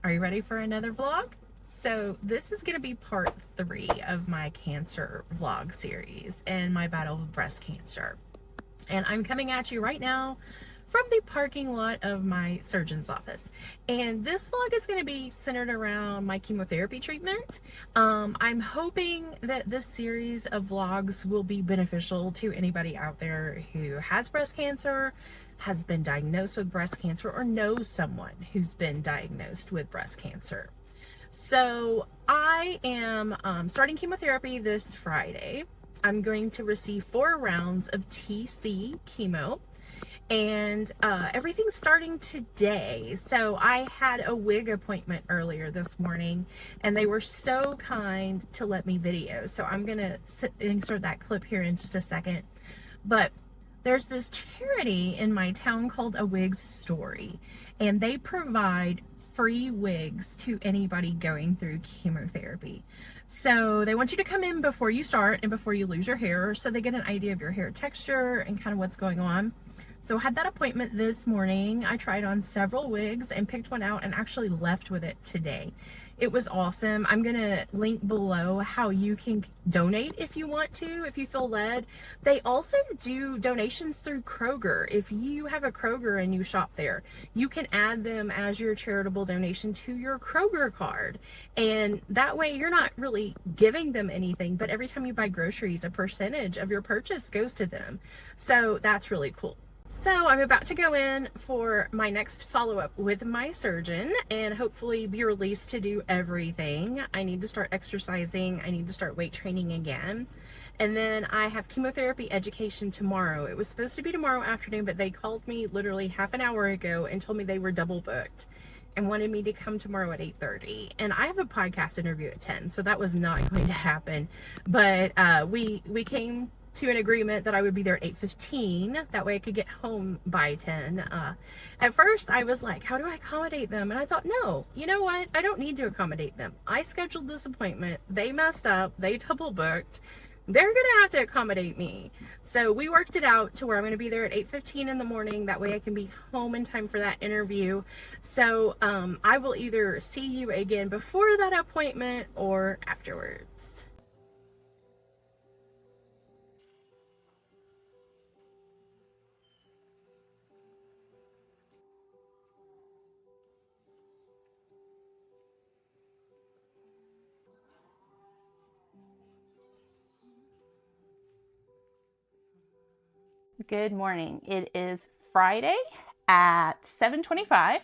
Are you ready for another vlog? So this is going to be part 3 of my cancer vlog series and my battle with breast cancer. And I'm coming at you right now from the parking lot of my surgeon's office. And this vlog is going to be centered around my chemotherapy treatment. I'm hoping that this series of vlogs will be beneficial to anybody out there who has breast cancer, has been diagnosed with breast cancer, or knows someone who's been diagnosed with breast cancer. So I am starting chemotherapy this Friday. I'm going to receive 4 rounds of TC chemo, and everything's starting today. So I had a wig appointment earlier this morning, and they were so kind to let me video. So I'm gonna insert that clip here in just a second. But there's this charity in my town called A WIGS Story, and they provide free wigs to anybody going through chemotherapy. So they want you to come in before you start and before you lose your hair, so they get an idea of your hair texture and kind of what's going on. So I had that appointment this morning. I tried on several wigs and picked one out and actually left with it today. It was awesome. I'm gonna link below how you can donate if you want to, if you feel led. They also do donations through Kroger. If you have a Kroger and you shop there, you can add them as your charitable donation to your Kroger card. And that way you're not really giving them anything, but every time you buy groceries, a percentage of your purchase goes to them. So that's really cool. So I'm about to go in for my next follow-up with my surgeon and hopefully be released to do everything. I need to start exercising. I need to start weight training again. And then I have chemotherapy education tomorrow. It was supposed to be tomorrow afternoon, but they called me literally half an hour ago and told me they were double booked and wanted me to come tomorrow at 8:30. And I have a podcast interview at 10, so that was not going to happen. But we came to an agreement that I would be there at 8:15. That way I could get home by 10. At first I was like, how do I accommodate them? And I thought, no, you know what? I don't need to accommodate them. I scheduled this appointment. They messed up. They double booked. They're going to have to accommodate me. So we worked it out to where I'm going to be there at 8:15 in the morning. That way I can be home in time for that interview. So I will either see you again before that appointment or afterwards. Good morning. It is Friday at 7:25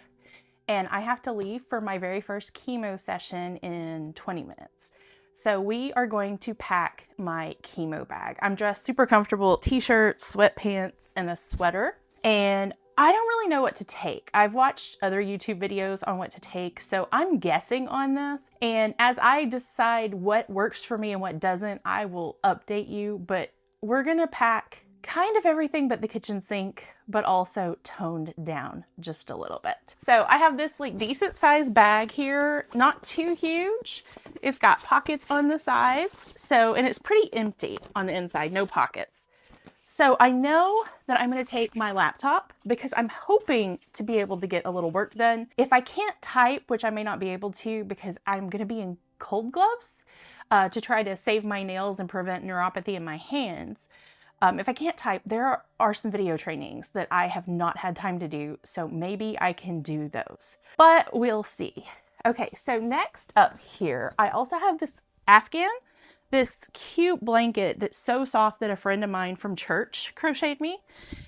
and I have to leave for my very first chemo session in 20 minutes. So we are going to pack my chemo bag. I'm dressed super comfortable, t-shirt, sweatpants, and a sweater. And I don't really know what to take. I've watched other YouTube videos on what to take, so I'm guessing on this. And as I decide what works for me and what doesn't, I will update you. But we're gonna pack kind of everything but the kitchen sink, but also toned down just a little bit. So I have this like decent sized bag here, not too huge. It's got pockets on the sides. So, and it's pretty empty on the inside, no pockets. So I know that I'm going to take my laptop because I'm hoping to be able to get a little work done. If I can't type, which I may not be able to because I'm going to be in cold gloves to try to save my nails and prevent neuropathy in my hands. If I can't type, there are some video trainings that I have not had time to do, so maybe I can do those, but we'll see. Okay, so next up here, I also have this Afghan, this cute blanket that's so soft that a friend of mine from church crocheted me,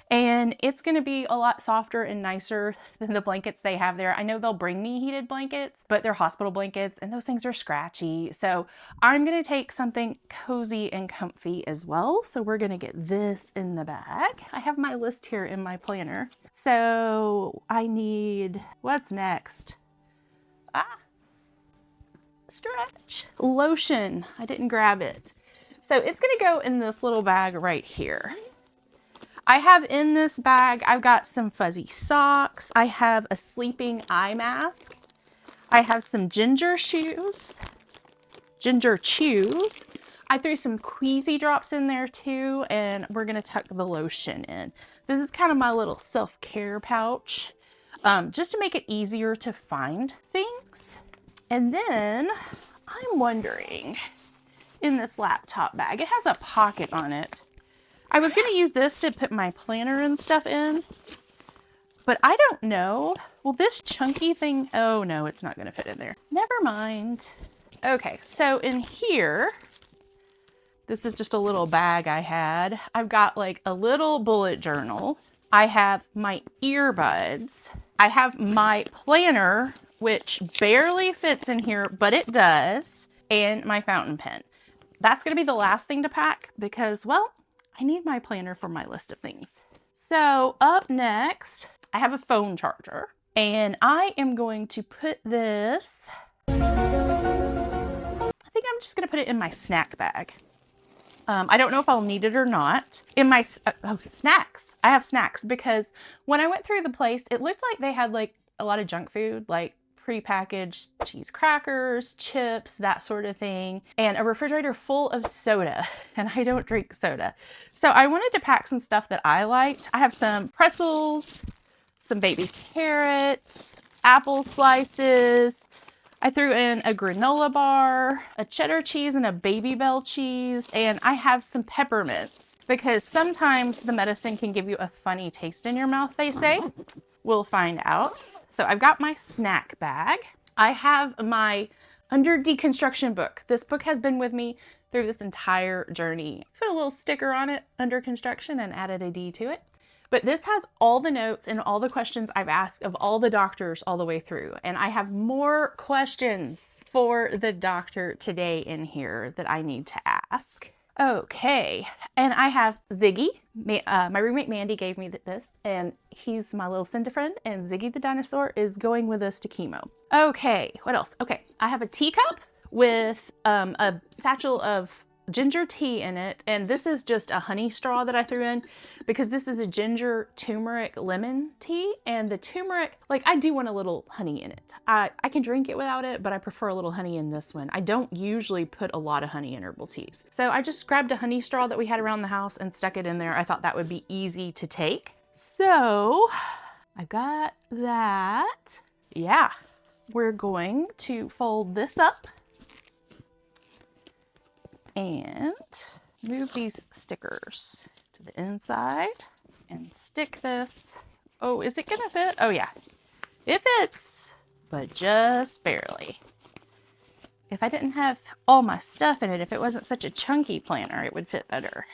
and it's going to be a lot softer and nicer than the blankets they have there. I know they'll bring me heated blankets, but they're hospital blankets and those things are scratchy. So I'm going to take something cozy and comfy as well. So we're going to get this in the bag. I have my list here in my planner. So I need, what's next? Stretch lotion. I didn't grab it. So it's going to go in this little bag right here. I have in this bag, I've got some fuzzy socks. I have a sleeping eye mask. I have some ginger chews. I threw some Queasy drops in there too, and we're going to tuck the lotion in. This is kind of my little self-care pouch. just to make it easier to find things. And then I'm wondering, in this laptop bag, it has a pocket on it. I was going to use this to put my planner and stuff in, but I don't know. Will this chunky thing, oh no, it's not going to fit in there. Never mind. Okay, so in here, this is just a little bag I had. I've got like a little bullet journal. I have my earbuds. I have my planner, which barely fits in here, but it does, and my fountain pen. That's going to be the last thing to pack because, well, I need my planner for my list of things. So up next, I have a phone charger, and I am going to put this, I think I'm just going to put it in my snack bag. I don't know if I'll need it or not. In my, snacks. I have snacks because when I went through the place, it looked like they had like a lot of junk food, like prepackaged cheese crackers, chips, that sort of thing, and a refrigerator full of soda. And I don't drink soda. So I wanted to pack some stuff that I liked. I have some pretzels, some baby carrots, apple slices. I threw in a granola bar, a cheddar cheese, and a Baby Bell cheese, and I have some peppermints because sometimes the medicine can give you a funny taste in your mouth, they say. We'll find out. So I've got my snack bag. I have my Under Deconstruction book. This book has been with me through this entire journey. Put a little sticker on it, Under Construction, and added a D to it. But this has all the notes and all the questions I've asked of all the doctors all the way through. And I have more questions for the doctor today in here that I need to ask. Okay, and I have Ziggy. My roommate Mandy gave me this, and he's my little Cinda friend, and Ziggy the dinosaur is going with us to chemo. Okay, what else? Okay, I have a teacup with a satchel of ginger tea in it, and this is just a honey straw that I threw in because this is a ginger turmeric lemon tea, and the turmeric, like, I do want a little honey in it. I can drink it without it, but I prefer a little honey in this one. I don't usually put a lot of honey in herbal teas. So I just grabbed a honey straw that we had around the house and stuck it in there. I thought that would be easy to take. So I got that. Yeah, we're going to fold this up and move these stickers to the inside and stick this. Oh, is it gonna fit? Oh yeah, it fits, but just barely. If I didn't have all my stuff in it, if it wasn't such a chunky planner, it would fit better.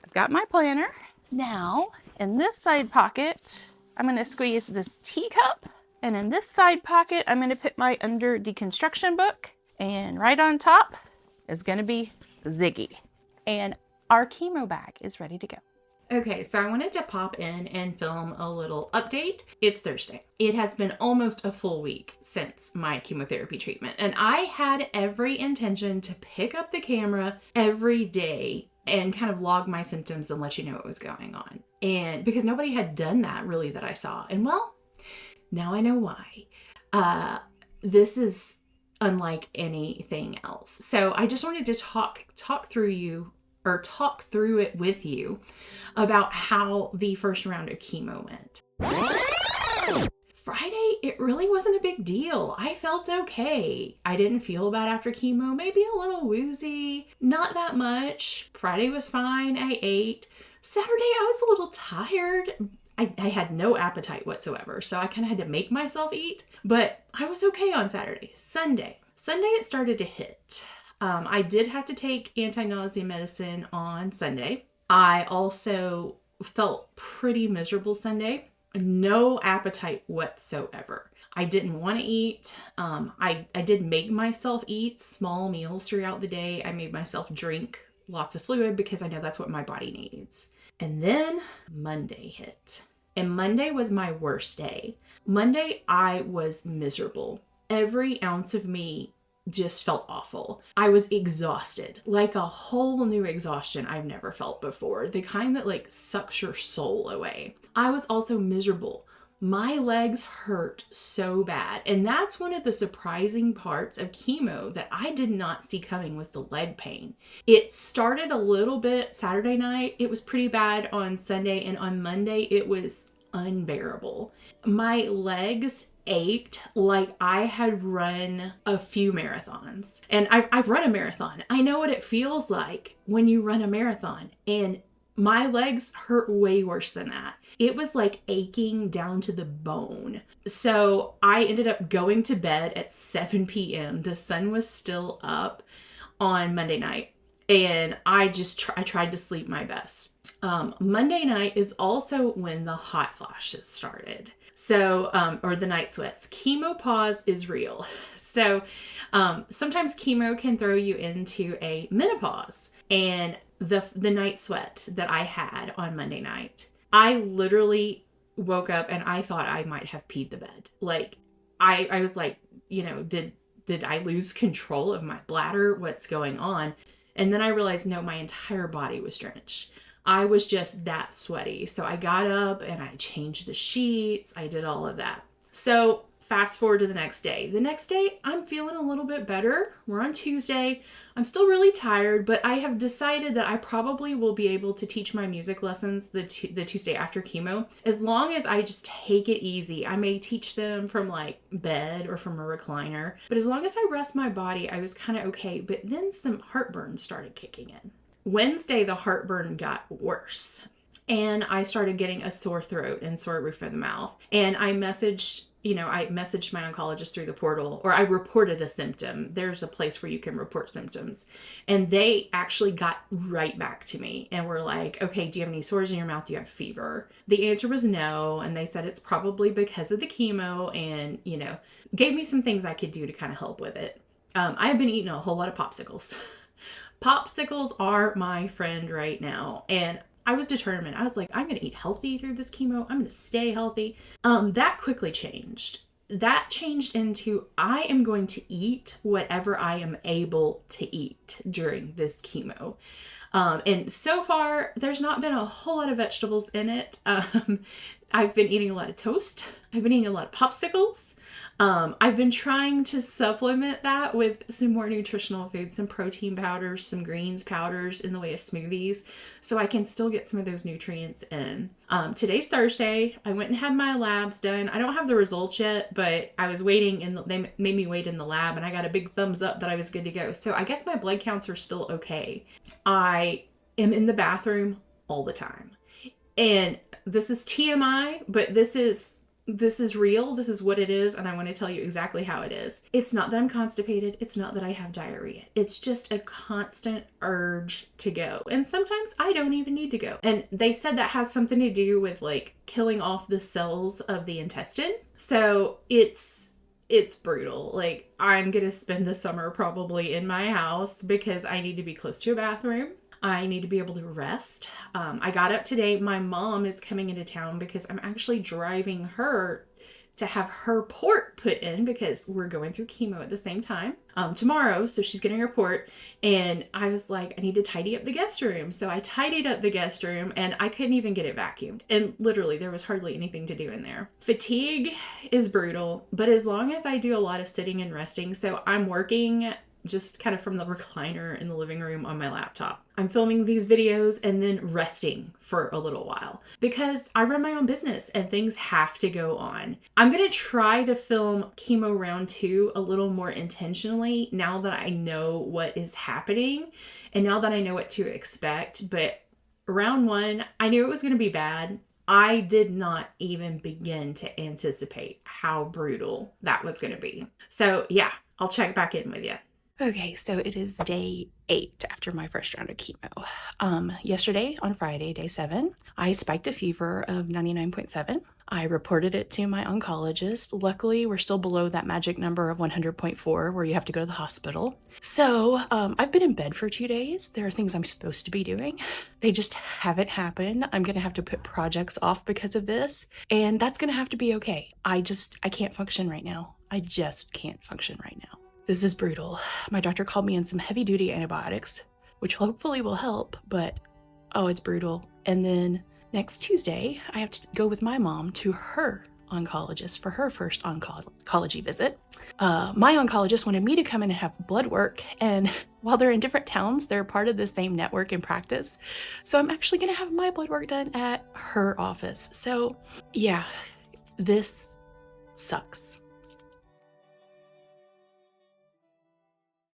I've got my planner. Now, in this side pocket, I'm gonna squeeze this teacup, and in this side pocket, I'm gonna put my Under Deconstruction book, and right on top is gonna be Ziggy. And our chemo bag is ready to go. Okay, so I wanted to pop in and film a little update. It's Thursday. It has been almost a full week since my chemotherapy treatment, and I had every intention to pick up the camera every day and kind of log my symptoms and let you know what was going on. And because nobody had done that really that I saw. And well, now I know why. This is unlike anything else. So I just wanted to talk through it with you about how the first round of chemo went. Friday, it really wasn't a big deal. I felt okay. I didn't feel bad after chemo, maybe a little woozy, not that much. Friday was fine. I ate. Saturday, I was a little tired. I had no appetite whatsoever, so I kind of had to make myself eat, but I was okay on Saturday. Sunday, it started to hit. I did have to take anti-nausea medicine on Sunday. I also felt pretty miserable Sunday. No appetite whatsoever. I didn't want to eat. I did make myself eat small meals throughout the day. I made myself drink lots of fluid because I know that's what my body needs. And then Monday hit. And Monday was my worst day. Monday, I was miserable. Every ounce of me just felt awful. I was exhausted, like a whole new exhaustion I've never felt before. The kind that like sucks your soul away. I was also miserable. My legs hurt so bad. And that's one of the surprising parts of chemo that I did not see coming was the leg pain. It started a little bit Saturday night. It was pretty bad on Sunday, and on Monday it was unbearable. My legs ached like I had run a few marathons. And I've run a marathon. I know what it feels like when you run a marathon. And my legs hurt way worse than that. It was like aching down to the bone. So I ended up going to bed at 7 p.m. The sun was still up on Monday night. And I tried to sleep my best. Monday night is also when the hot flashes started. So, or the night sweats. Chemo pause is real. So, sometimes chemo can throw you into a menopause. And the night sweat that I had on Monday night, I literally woke up and I thought I might have peed the bed. Like, I was like, did I lose control of my bladder? What's going on? And then I realized, no, my entire body was drenched. I was just that sweaty. So I got up and I changed the sheets. I did all of that. So fast forward to the next day. The next day, I'm feeling a little bit better. We're on Tuesday. I'm still really tired, but I have decided that I probably will be able to teach my music lessons the Tuesday after chemo. As long as I just take it easy. I may teach them from like bed or from a recliner, but as long as I rest my body, I was kind of okay. But then some heartburn started kicking in. Wednesday, the heartburn got worse and I started getting a sore throat and sore roof of the mouth. And I messaged my oncologist through the portal, or I reported a symptom. There's a place where you can report symptoms. And they actually got right back to me and were like, okay, do you have any sores in your mouth? Do you have fever? The answer was no. And they said it's probably because of the chemo and, gave me some things I could do to kind of help with it. I have been eating a whole lot of popsicles. Popsicles are my friend right now. And I was determined. I was like, I'm going to eat healthy through this chemo. I'm going to stay healthy. That quickly changed. That changed into I am going to eat whatever I am able to eat during this chemo. And so far, there's not been a whole lot of vegetables in it. I've been eating a lot of toast. I've been eating a lot of popsicles. I've been trying to supplement that with some more nutritional foods, some protein powders, some greens powders in the way of smoothies, so I can still get some of those nutrients in. Today's Thursday. I went and had my labs done. I don't have the results yet, but I was waiting and they made me wait in the lab and I got a big thumbs up that I was good to go. So I guess my blood counts are still okay. I am in the bathroom all the time. And this is TMI, but this is real. This is what it is. And I want to tell you exactly how it is. It's not that I'm constipated. It's not that I have diarrhea. It's just a constant urge to go. And sometimes I don't even need to go. And they said that has something to do with like killing off the cells of the intestine. So it's brutal. Like, I'm going to spend the summer probably in my house because I need to be close to a bathroom. I need to be able to rest. I got up today. My mom is coming into town because I'm actually driving her to have her port put in because we're going through chemo at the same time tomorrow. So she's getting her port. And I was like, I need to tidy up the guest room. So I tidied up the guest room and I couldn't even get it vacuumed. And literally there was hardly anything to do in there. Fatigue is brutal, but as long as I do a lot of sitting and resting, so I'm working just kind of from the recliner in the living room on my laptop. I'm filming these videos and then resting for a little while because I run my own business and things have to go on. I'm going to try to film chemo round 2 a little more intentionally now that I know what is happening and now that I know what to expect. But round 1, I knew it was going to be bad. I did not even begin to anticipate how brutal that was going to be. So yeah, I'll check back in with you. Okay, so it is day 8 after my first round of chemo. Yesterday, on Friday, day 7, I spiked a fever of 99.7. I reported it to my oncologist. Luckily, we're still below that magic number of 100.4 where you have to go to the hospital. So I've been in bed for 2 days. There are things I'm supposed to be doing. They just haven't happened. I'm going to have to put projects off because of this. And that's going to have to be okay. I can't function right now. I just can't function right now. This is brutal. My doctor called me in some heavy-duty antibiotics, which hopefully will help, but oh, it's brutal. And then next Tuesday, I have to go with my mom to her oncologist for her first oncology visit. My oncologist wanted me to come in and have blood work, and while they're in different towns, they're part of the same network and practice. So I'm actually going to have my blood work done at her office. So yeah, this sucks.